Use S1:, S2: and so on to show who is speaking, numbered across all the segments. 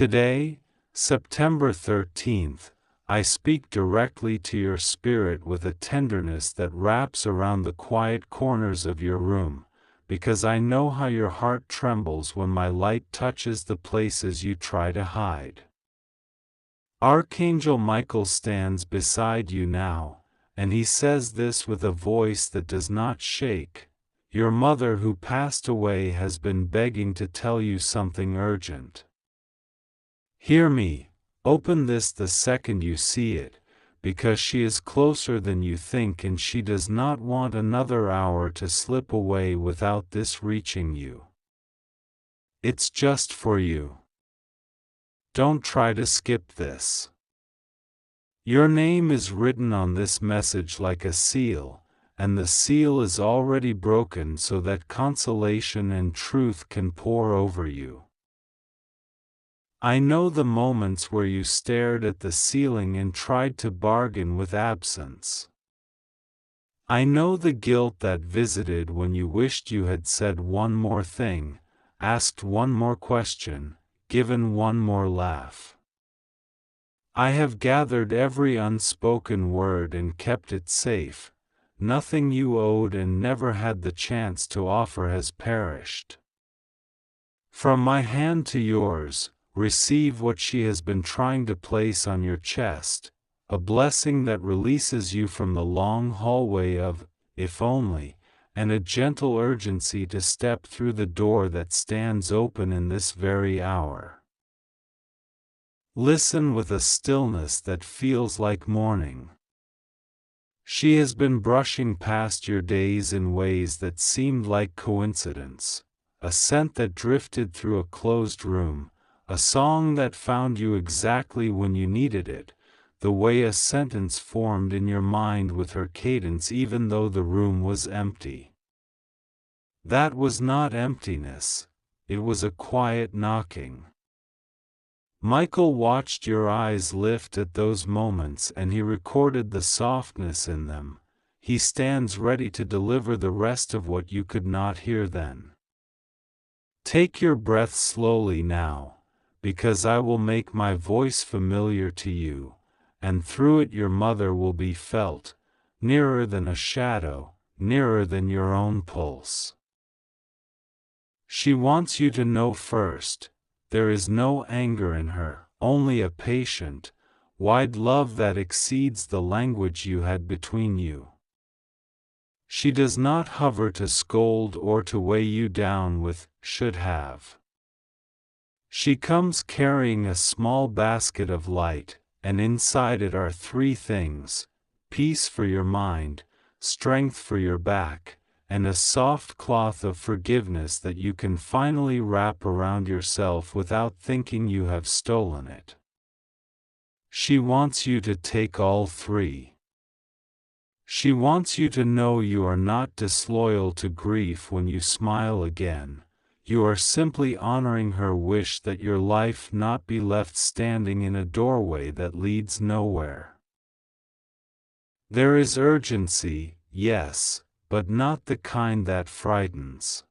S1: Today, September 13th, I speak directly to your spirit with a tenderness that wraps around the quiet corners of your room, because I know how your heart trembles when my light touches the places you try to hide. Archangel Michael stands beside you now, and he says this with a voice that does not shake. Your mother who passed away has been begging to tell you something urgent. Hear me, open this the second you see it, because she is closer than you think and she does not want another hour to slip away without this reaching you. It's just for you. Don't try to skip this. Your name is written on this message like a seal, and the seal is already broken so that consolation and truth can pour over you. I know the moments where you stared at the ceiling and tried to bargain with absence. I know the guilt that visited when you wished you had said one more thing, asked one more question, given one more laugh. I have gathered every unspoken word and kept it safe. Nothing you owed and never had the chance to offer has perished. From my hand to yours, receive what she has been trying to place on your chest, a blessing that releases you from the long hallway of, if only, and a gentle urgency to step through the door that stands open in this very hour. Listen with a stillness that feels like morning. She has been brushing past your days in ways that seemed like coincidence, a scent that drifted through a closed room, a song that found you exactly when you needed it, the way a sentence formed in your mind with her cadence even though the room was empty. That was not emptiness, it was a quiet knocking. Michael watched your eyes lift at those moments and he recorded the softness in them. He stands ready to deliver the rest of what you could not hear then. Take your breath slowly now, because I will make my voice familiar to you, and through it your mother will be felt, nearer than a shadow, nearer than your own pulse. She wants you to know first. There is no anger in her, only a patient, wide love that exceeds the language you had between you. She does not hover to scold or to weigh you down with, should have. She comes carrying a small basket of light, and inside it are three things: peace for your mind, strength for your back, and a soft cloth of forgiveness that you can finally wrap around yourself without thinking you have stolen it. She wants you to take all three. She wants you to know you are not disloyal to grief when you smile again. You are simply honoring her wish that your life not be left standing in a doorway that leads nowhere. There is urgency, yes, but not the kind that frightens.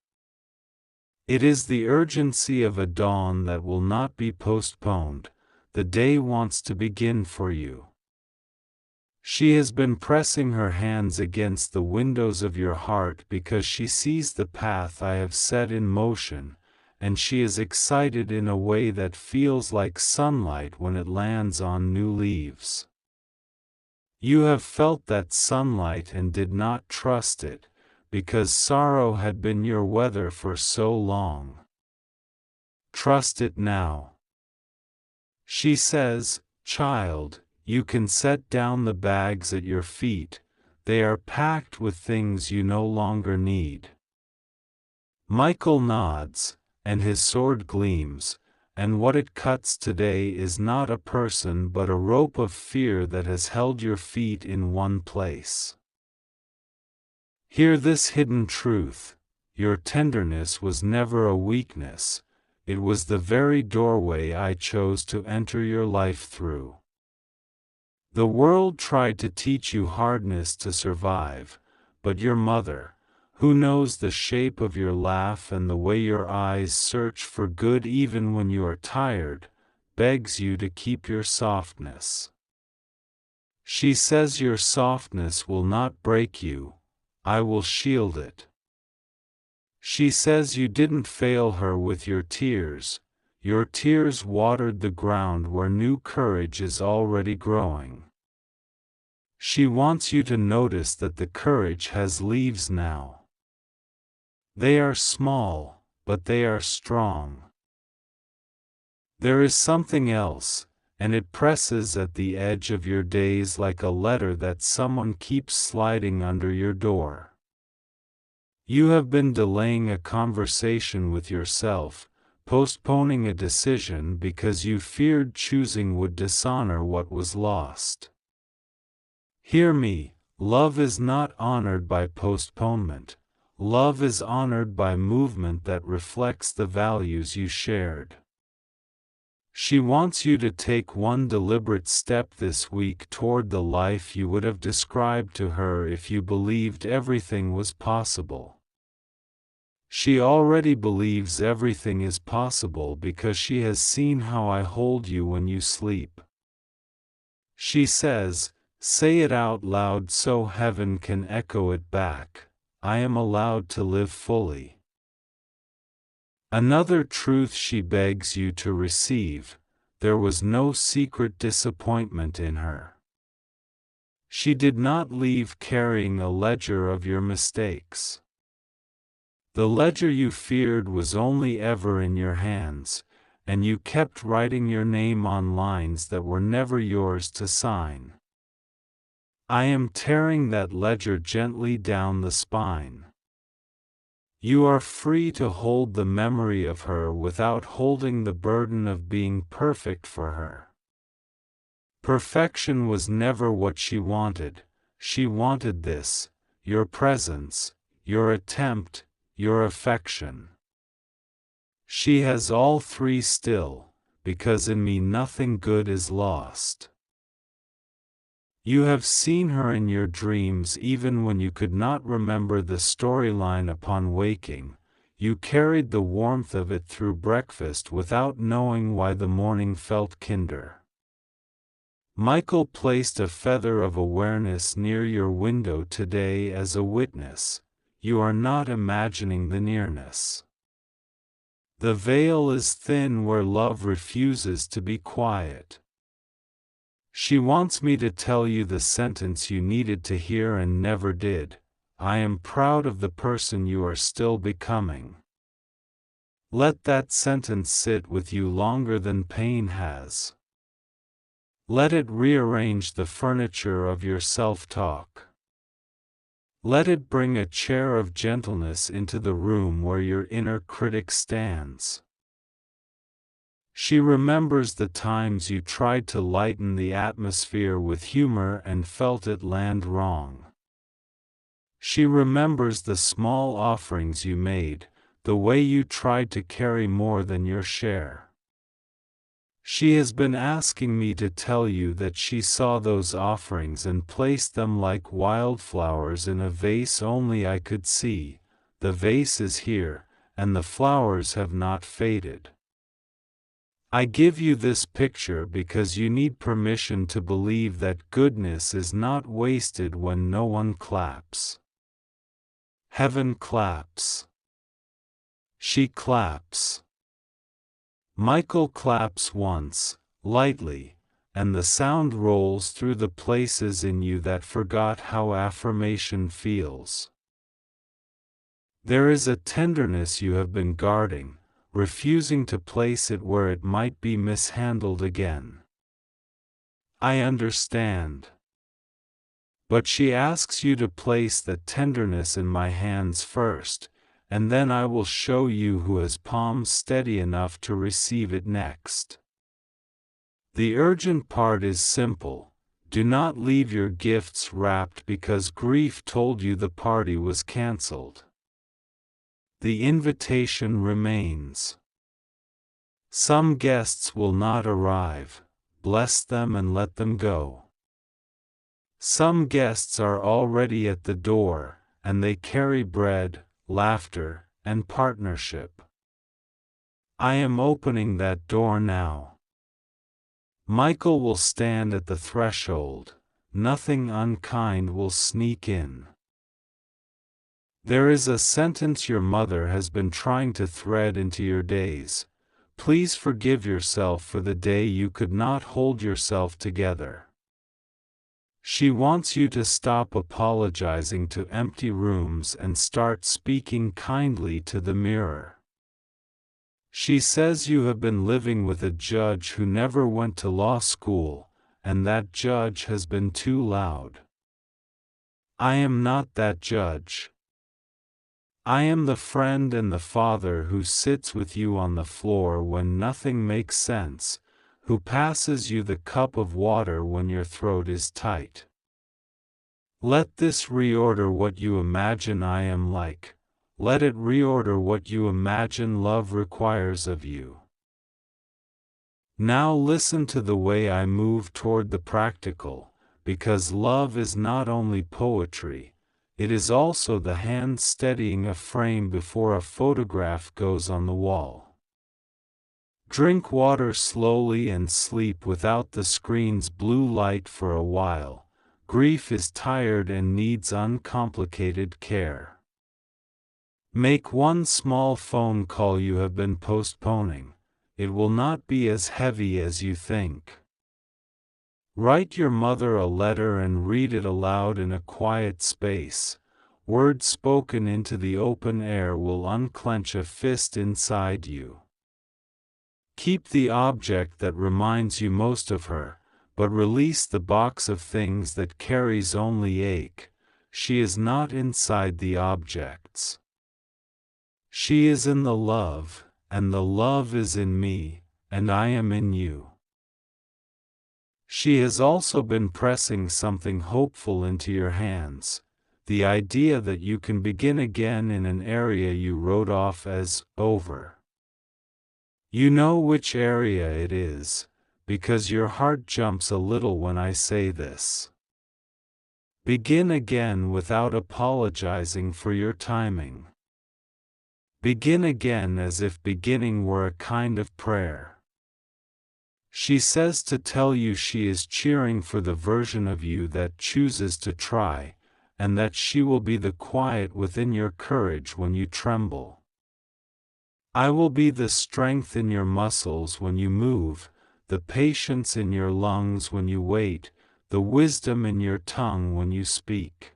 S1: It is the urgency of a dawn that will not be postponed. The day wants to begin for you. She has been pressing her hands against the windows of your heart because she sees the path I have set in motion, and she is excited in a way that feels like sunlight when it lands on new leaves. You have felt that sunlight and did not trust it, because sorrow had been your weather for so long. Trust it now. She says, child, you can set down the bags at your feet, they are packed with things you no longer need. Michael nods, and his sword gleams, and what it cuts today is not a person but a rope of fear that has held your feet in one place. Hear this hidden truth: your tenderness was never a weakness, it was the very doorway I chose to enter your life through. The world tried to teach you hardness to survive, but your mother, who knows the shape of your laugh and the way your eyes search for good even when you are tired, begs you to keep your softness. She says your softness will not break you, I will shield it. She says you didn't fail her with your tears watered the ground where new courage is already growing. She wants you to notice that the courage has leaves now. They are small, but they are strong. There is something else, and it presses at the edge of your days like a letter that someone keeps sliding under your door. You have been delaying a conversation with yourself, postponing a decision because you feared choosing would dishonor what was lost. Hear me, love is not honored by postponement. Love is honored by movement that reflects the values you shared. She wants you to take one deliberate step this week toward the life you would have described to her if you believed everything was possible. She already believes everything is possible because she has seen how I hold you when you sleep. She says, say it out loud so heaven can echo it back, I am allowed to live fully. Another truth she begs you to receive, there was no secret disappointment in her. She did not leave carrying a ledger of your mistakes. The ledger you feared was only ever in your hands, and you kept writing your name on lines that were never yours to sign. I am tearing that ledger gently down the spine. You are free to hold the memory of her without holding the burden of being perfect for her. Perfection was never what she wanted this, your presence, your attempt, your affection. She has all three still, because in me nothing good is lost. You have seen her in your dreams even when you could not remember the storyline upon waking. You carried the warmth of it through breakfast without knowing why the morning felt kinder. Michael placed a feather of awareness near your window today as a witness. You are not imagining the nearness. The veil is thin where love refuses to be quiet. She wants me to tell you the sentence you needed to hear and never did. I am proud of the person you are still becoming. Let that sentence sit with you longer than pain has. Let it rearrange the furniture of your self-talk. Let it bring a chair of gentleness into the room where your inner critic stands. She remembers the times you tried to lighten the atmosphere with humor and felt it land wrong. She remembers the small offerings you made, the way you tried to carry more than your share. She has been asking me to tell you that she saw those offerings and placed them like wildflowers in a vase only I could see. The vase is here, and the flowers have not faded. I give you this picture because you need permission to believe that goodness is not wasted when no one claps. Heaven claps. She claps. Michael claps once, lightly, and the sound rolls through the places in you that forgot how affirmation feels. There is a tenderness you have been guarding, refusing to place it where it might be mishandled again. I understand. But she asks you to place the tenderness in my hands first, and then I will show you who has palms steady enough to receive it next. The urgent part is simple. Do not leave your gifts wrapped because grief told you the party was cancelled. The invitation remains. Some guests will not arrive. Bless them and let them go. Some guests are already at the door, and they carry bread, laughter, and partnership. I am opening that door now. Michael will stand at the threshold. Nothing unkind will sneak in. There is a sentence your mother has been trying to thread into your days. Please forgive yourself for the day you could not hold yourself together. She wants you to stop apologizing to empty rooms and start speaking kindly to the mirror. She says you have been living with a judge who never went to law school, and that judge has been too loud. I am not that judge. I am the friend and the father who sits with you on the floor when nothing makes sense, who passes you the cup of water when your throat is tight. Let this reorder what you imagine I am like. Let it reorder what you imagine love requires of you. Now listen to the way I move toward the practical, because love is not only poetry, it is also the hand steadying a frame before a photograph goes on the wall. Drink water slowly and sleep without the screen's blue light for a while. Grief is tired and needs uncomplicated care. Make one small phone call you have been postponing. It will not be as heavy as you think. Write your mother a letter and read it aloud in a quiet space. Words spoken into the open air will unclench a fist inside you. Keep the object that reminds you most of her, but release the box of things that carries only ache. She is not inside the objects. She is in the love, and the love is in me, and I am in you. She has also been pressing something hopeful into your hands, the idea that you can begin again in an area you wrote off as over. You know which area it is, because your heart jumps a little when I say this. Begin again without apologizing for your timing. Begin again as if beginning were a kind of prayer. She says to tell you she is cheering for the version of you that chooses to try, and that she will be the quiet within your courage when you tremble. I will be the strength in your muscles when you move, the patience in your lungs when you wait, the wisdom in your tongue when you speak.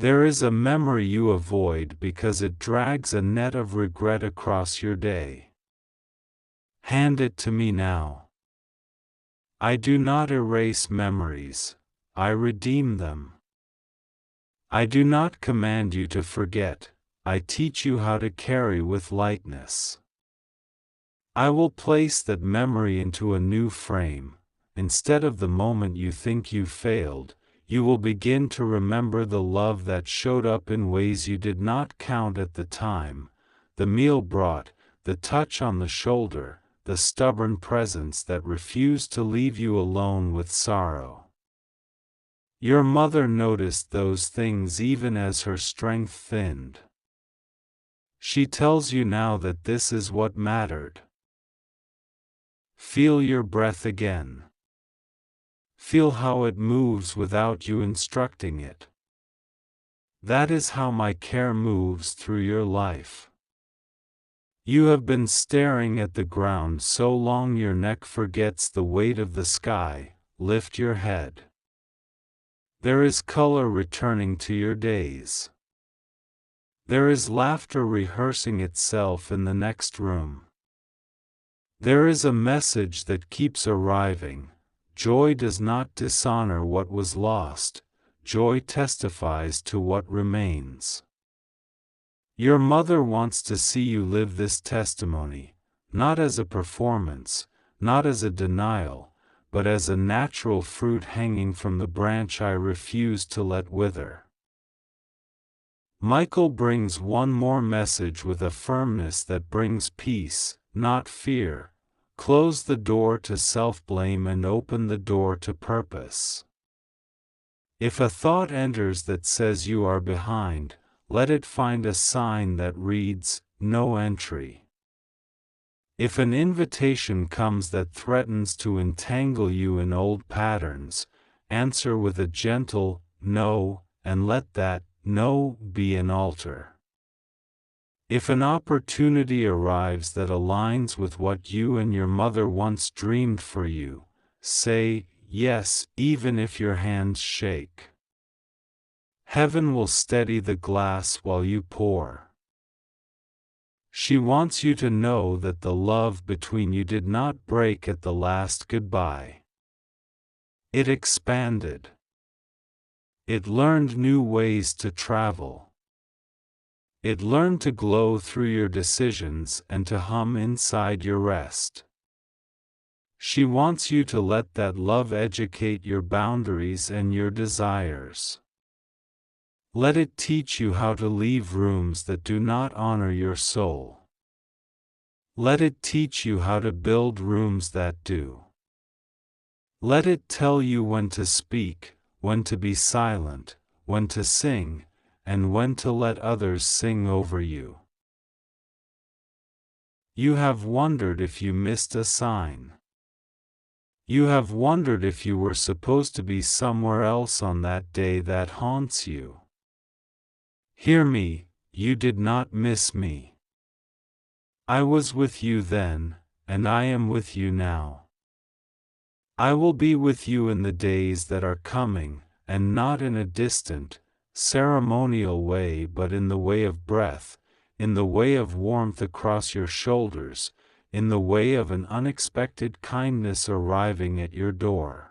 S1: There is a memory you avoid because it drags a net of regret across your day. Hand it to me now. I do not erase memories, I redeem them. I do not command you to forget, I teach you how to carry with lightness. I will place that memory into a new frame. Instead of the moment you think you failed, you will begin to remember the love that showed up in ways you did not count at the time, the meal brought, the touch on the shoulder, the stubborn presence that refused to leave you alone with sorrow. Your mother noticed those things even as her strength thinned. She tells you now that this is what mattered. Feel your breath again. Feel how it moves without you instructing it. That is how my care moves through your life. You have been staring at the ground so long your neck forgets the weight of the sky. Lift your head. There is color returning to your days. There is laughter rehearsing itself in the next room. There is a message that keeps arriving. Joy does not dishonor what was lost. Joy testifies to what remains. Your mother wants to see you live this testimony, not as a performance, not as a denial, but as a natural fruit hanging from the branch I refuse to let wither. Michael brings one more message with a firmness that brings peace, not fear. Close the door to self-blame and open the door to purpose. If a thought enters that says you are behind, let it find a sign that reads, "No entry." If an invitation comes that threatens to entangle you in old patterns, answer with a gentle no, and let that no be an altar. If an opportunity arrives that aligns with what you and your mother once dreamed for you, say yes, even if your hands shake. Heaven will steady the glass while you pour. She wants you to know that the love between you did not break at the last goodbye. It expanded. It learned new ways to travel. It learned to glow through your decisions and to hum inside your rest. She wants you to let that love educate your boundaries and your desires. Let it teach you how to leave rooms that do not honor your soul. Let it teach you how to build rooms that do. Let it tell you when to speak, when to be silent, when to sing, and when to let others sing over you. You have wondered if you missed a sign. You have wondered if you were supposed to be somewhere else on that day that haunts you. Hear me, you did not miss me. I was with you then, and I am with you now. I will be with you in the days that are coming, and not in a distant, ceremonial way but in the way of breath, in the way of warmth across your shoulders, in the way of an unexpected kindness arriving at your door.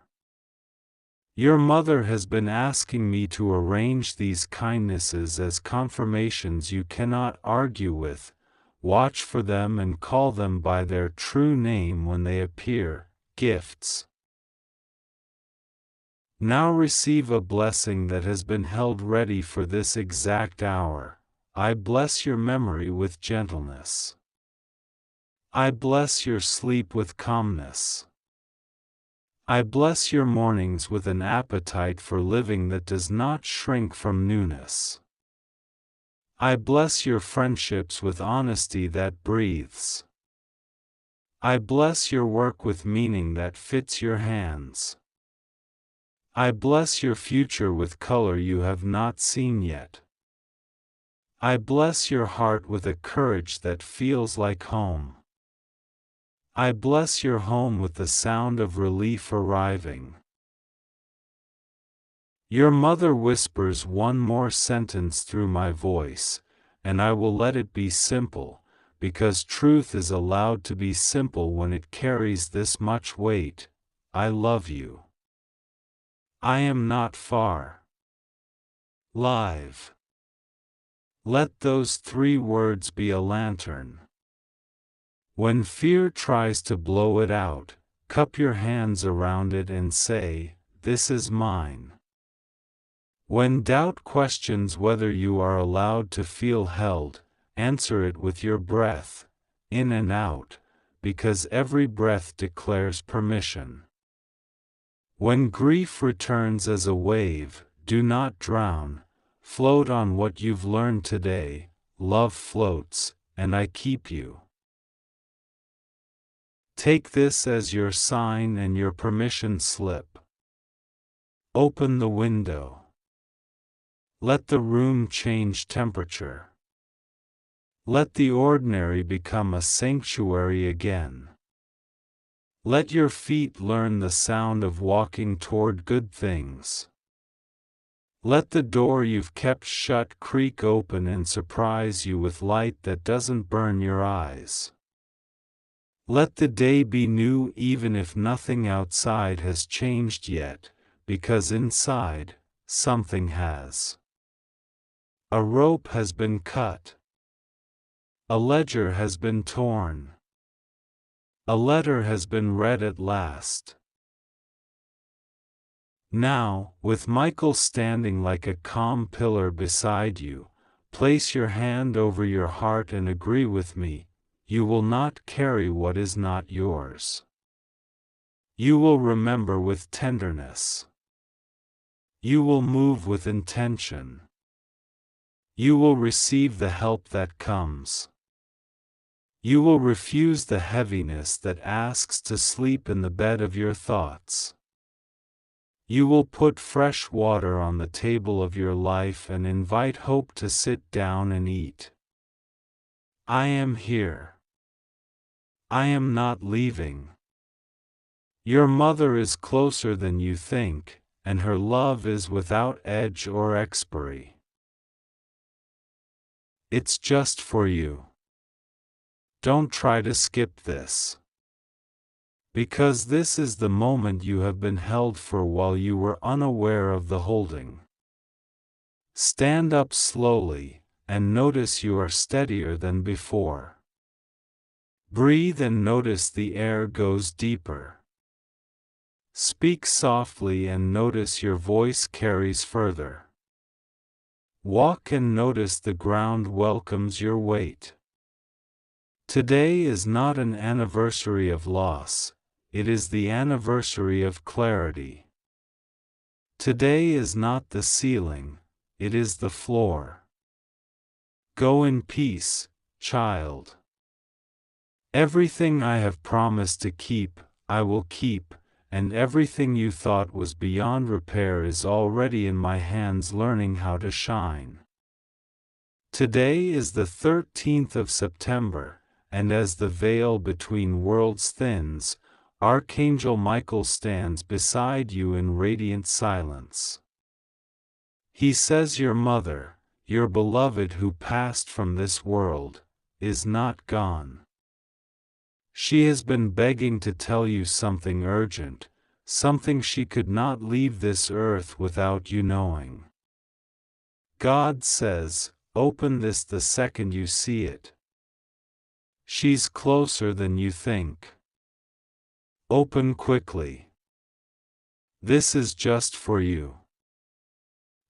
S1: Your mother has been asking me to arrange these kindnesses as confirmations you cannot argue with. Watch for them and call them by their true name when they appear, gifts. Now receive a blessing that has been held ready for this exact hour. I bless your memory with gentleness. I bless your sleep with calmness. I bless your mornings with an appetite for living that does not shrink from newness. I bless your friendships with honesty that breathes. I bless your work with meaning that fits your hands. I bless your future with color you have not seen yet. I bless your heart with a courage that feels like home. I bless your home with the sound of relief arriving. Your mother whispers one more sentence through my voice, and I will let it be simple, because truth is allowed to be simple when it carries this much weight. I love you. I am not far. Live. Let those 3 words be a lantern. When fear tries to blow it out, cup your hands around it and say, "This is mine." When doubt questions whether you are allowed to feel held, answer it with your breath, in and out, because every breath declares permission. When grief returns as a wave, do not drown, float on what you've learned today. Love floats, and I keep you. Take this as your sign and your permission slip. Open the window. Let the room change temperature. Let the ordinary become a sanctuary again. Let your feet learn the sound of walking toward good things. Let the door you've kept shut creak open and surprise you with light that doesn't burn your eyes. Let the day be new even if nothing outside has changed yet, because inside, something has. A rope has been cut. A ledger has been torn. A letter has been read at last. Now, with Michael standing like a calm pillar beside you, place your hand over your heart and agree with me. You will not carry what is not yours. You will remember with tenderness. You will move with intention. You will receive the help that comes. You will refuse the heaviness that asks to sleep in the bed of your thoughts. You will put fresh water on the table of your life and invite hope to sit down and eat. I am here. I am not leaving. Your mother is closer than you think, and her love is without edge or expiry. It's just for you. Don't try to skip this. Because this is the moment you have been held for while you were unaware of the holding. Stand up slowly, and notice you are steadier than before. Breathe and notice the air goes deeper. Speak softly and notice your voice carries further. Walk and notice the ground welcomes your weight. Today is not an anniversary of loss, it is the anniversary of clarity. Today is not the ceiling, it is the floor. Go in peace, child. Everything I have promised to keep, I will keep, and everything you thought was beyond repair is already in my hands learning how to shine. Today is the 13th of September, and as the veil between worlds thins, Archangel Michael stands beside you in radiant silence. He says your mother, your beloved who passed from this world, is not gone. She has been begging to tell you something urgent, something she could not leave this earth without you knowing. God says, open this the second you see it. She's closer than you think. Open quickly. This is just for you.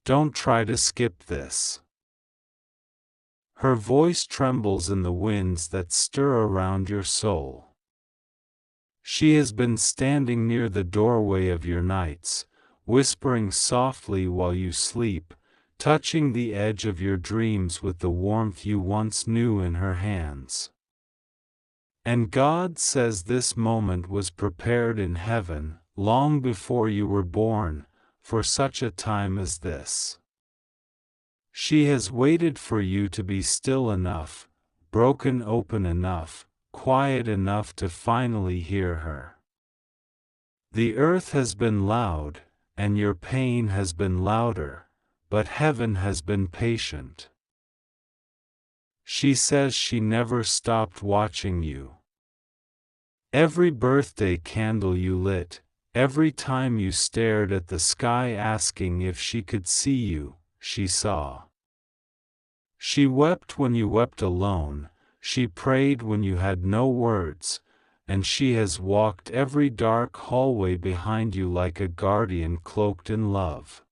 S1: Don't try to skip this. Her voice trembles in the winds that stir around your soul. She has been standing near the doorway of your nights, whispering softly while you sleep, touching the edge of your dreams with the warmth you once knew in her hands. And God says this moment was prepared in heaven, long before you were born, for such a time as this. She has waited for you to be still enough, broken open enough, quiet enough to finally hear her. The earth has been loud, and your pain has been louder, but heaven has been patient. She says she never stopped watching you. Every birthday candle you lit, every time you stared at the sky asking if she could see you, she saw. She wept when you wept alone, she prayed when you had no words, and she has walked every dark hallway behind you like a guardian cloaked in love.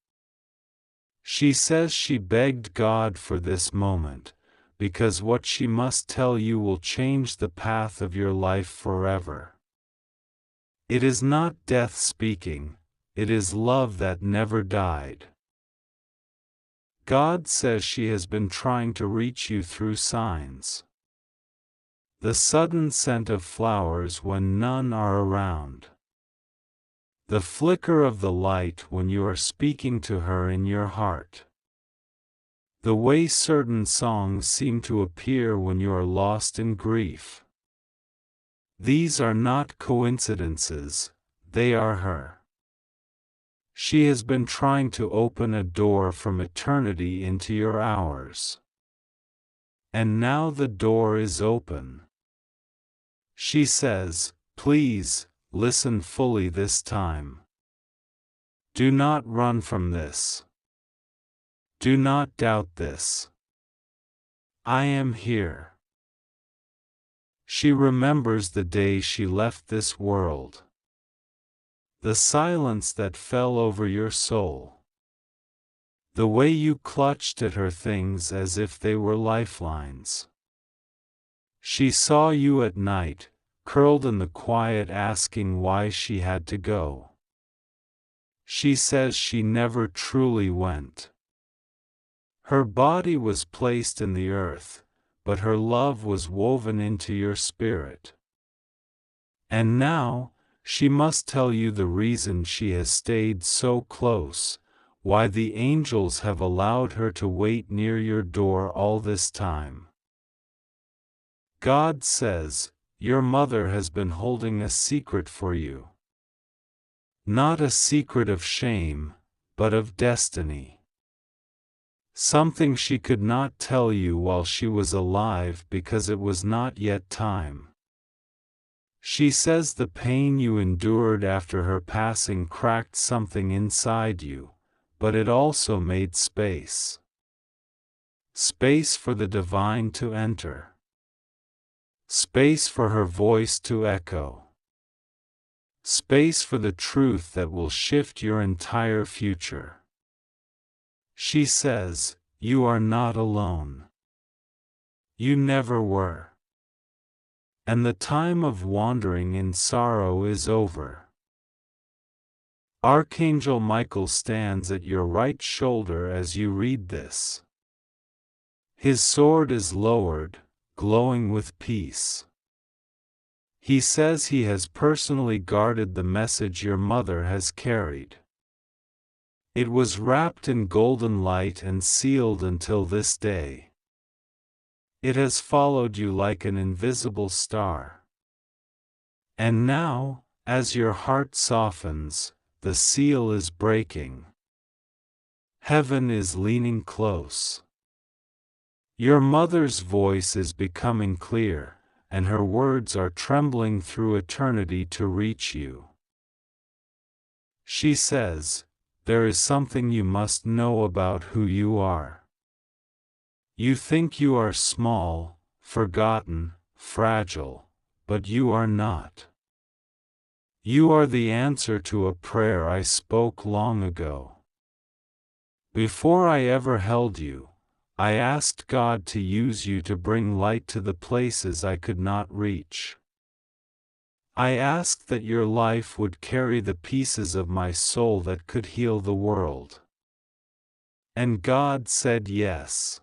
S1: She says she begged God for this moment, because what she must tell you will change the path of your life forever. It is not death speaking, it is love that never died. God says she has been trying to reach you through signs. The sudden scent of flowers when none are around. The flicker of the light when you are speaking to her in your heart. The way certain songs seem to appear when you are lost in grief. These are not coincidences, they are her. She has been trying to open a door from eternity into your hours. And now the door is open. She says, please, listen fully this time. Do not run from this. Do not doubt this. I am here. She remembers the day she left this world. The silence that fell over your soul. The way you clutched at her things as if they were lifelines. She saw you at night, curled in the quiet asking why she had to go. She says she never truly went. Her body was placed in the earth, but her love was woven into your spirit. And now, she must tell you the reason she has stayed so close, why the angels have allowed her to wait near your door all this time. God says, your mother has been holding a secret for you. Not a secret of shame, but of destiny. Something she could not tell you while she was alive because it was not yet time. She says the pain you endured after her passing cracked something inside you, but it also made space. Space for the divine to enter. Space for her voice to echo. Space for the truth that will shift your entire future. She says, you are not alone. You never were. And the time of wandering in sorrow is over. Archangel Michael stands at your right shoulder as you read this. His sword is lowered, glowing with peace. He says he has personally guarded the message your mother has carried. It was wrapped in golden light and sealed until this day. It has followed you like an invisible star. And now, as your heart softens, the seal is breaking. Heaven is leaning close. Your mother's voice is becoming clear, and her words are trembling through eternity to reach you. She says, there is something you must know about who you are. You think you are small, forgotten, fragile, but you are not. You are the answer to a prayer I spoke long ago. Before I ever held you, I asked God to use you to bring light to the places I could not reach. I asked that your life would carry the pieces of my soul that could heal the world. And God said yes.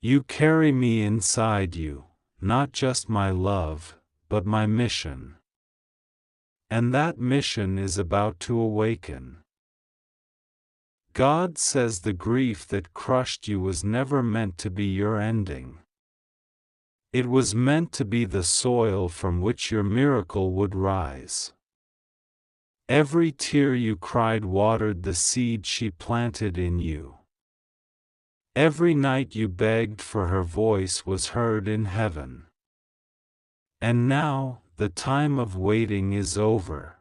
S1: You carry me inside you, not just my love, but my mission. And that mission is about to awaken. God says the grief that crushed you was never meant to be your ending. It was meant to be the soil from which your miracle would rise. Every tear you cried watered the seed she planted in you. Every night you begged for her voice was heard in heaven. And now, the time of waiting is over.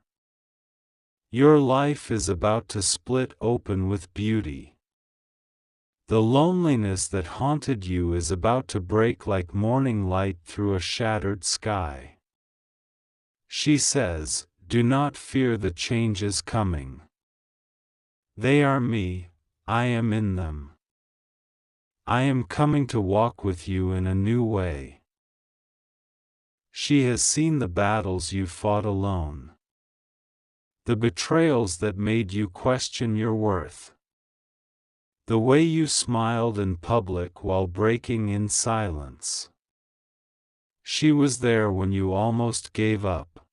S1: Your life is about to split open with beauty. The loneliness that haunted you is about to break like morning light through a shattered sky. She says, do not fear the changes coming. They are me, I am in them. I am coming to walk with you in a new way. She has seen the battles you fought alone. The betrayals that made you question your worth. The way you smiled in public while breaking in silence. She was there when you almost gave up.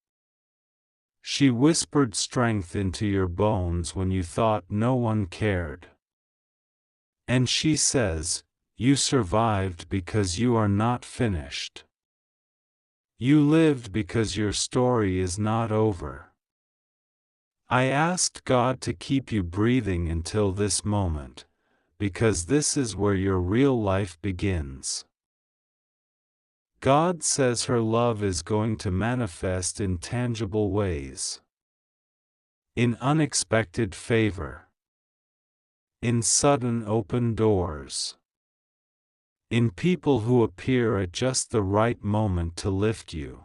S1: She whispered strength into your bones when you thought no one cared. And she says, you survived because you are not finished. You lived because your story is not over. I asked God to keep you breathing until this moment, because this is where your real life begins. God says her love is going to manifest in tangible ways. In unexpected favor. In sudden open doors. In people who appear at just the right moment to lift you.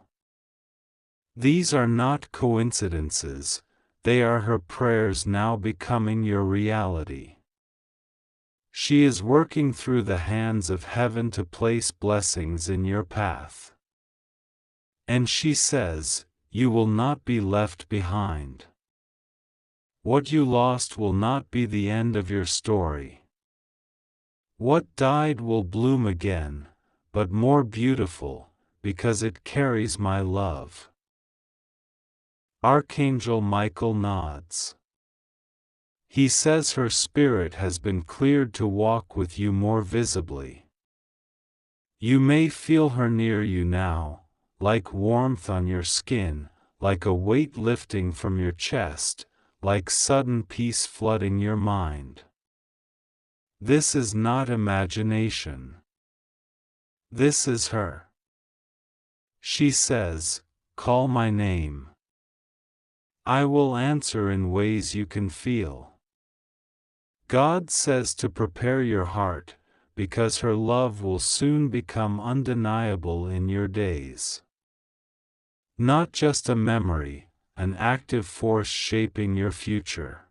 S1: These are not coincidences, they are her prayers now becoming your reality. She is working through the hands of heaven to place blessings in your path. And she says, you will not be left behind. What you lost will not be the end of your story. What died will bloom again, but more beautiful, because it carries my love. Archangel Michael nods. He says her spirit has been cleared to walk with you more visibly. You may feel her near you now, like warmth on your skin, like a weight lifting from your chest, like sudden peace flooding your mind. This is not imagination. This is her. She says, "Call my name. I will answer in ways you can feel." God says to prepare your heart, because her love will soon become undeniable in your days. Not just a memory, an active force shaping your future.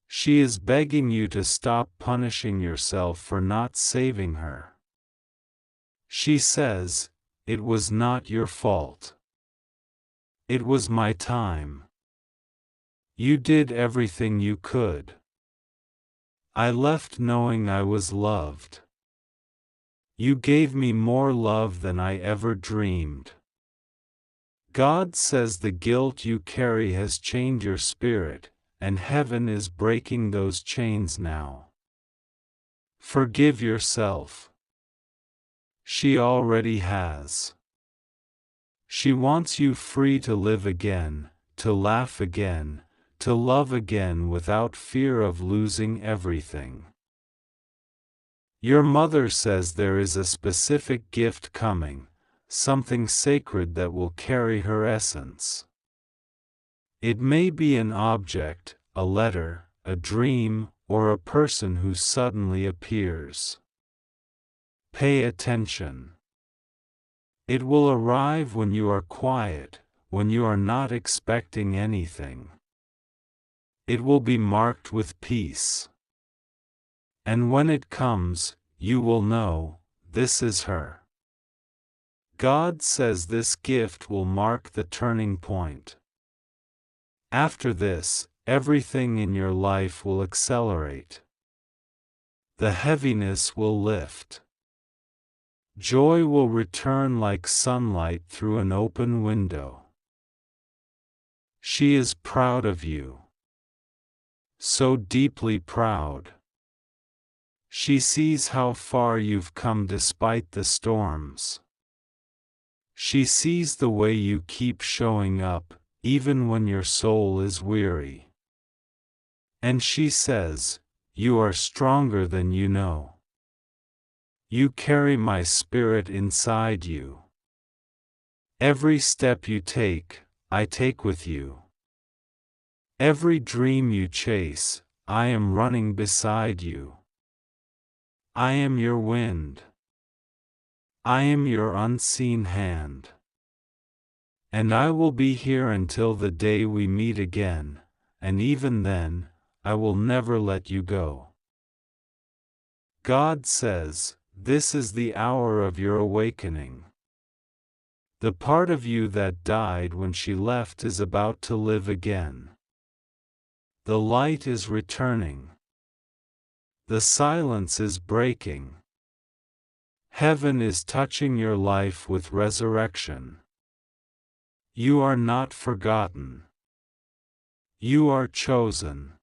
S1: She is begging you to stop punishing yourself for not saving her. She says, "It was not your fault. It was my time. You did everything you could. I left knowing I was loved. You gave me more love than I ever dreamed." God says the guilt you carry has chained your spirit, and heaven is breaking those chains now. Forgive yourself. She already has. She wants you free to live again, to laugh again, to love again without fear of losing everything. Your mother says there is a specific gift coming, something sacred that will carry her essence. It may be an object, a letter, a dream, or a person who suddenly appears. Pay attention. It will arrive when you are quiet, when you are not expecting anything. It will be marked with peace. And when it comes, you will know, this is her. God says this gift will mark the turning point. After this, everything in your life will accelerate. The heaviness will lift. Joy will return like sunlight through an open window. She is proud of you. So deeply proud. She sees how far you've come despite the storms. She sees the way you keep showing up, even when your soul is weary. And she says, "You are stronger than you know. You carry my spirit inside you. Every step you take, I take with you. Every dream you chase, I am running beside you. I am your wind. I am your unseen hand. And I will be here until the day we meet again, and even then, I will never let you go." God says, this is the hour of your awakening. The part of you that died when she left is about to live again. The light is returning. The silence is breaking. Heaven is touching your life with resurrection. You are not forgotten. You are chosen.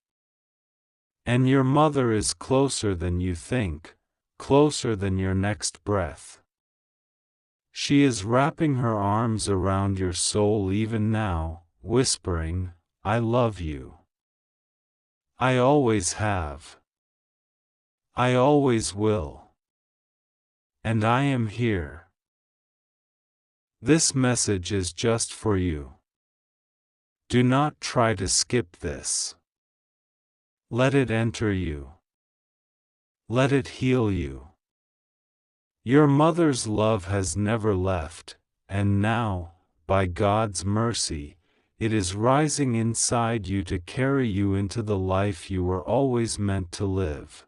S1: And your mother is closer than you think, closer than your next breath. She is wrapping her arms around your soul even now, whispering, "I love you. I always have. I always will. And I am here." This message is just for you. Do not try to skip this. Let it enter you. Let it heal you. Your mother's love has never left, and now, by God's mercy, it is rising inside you to carry you into the life you were always meant to live.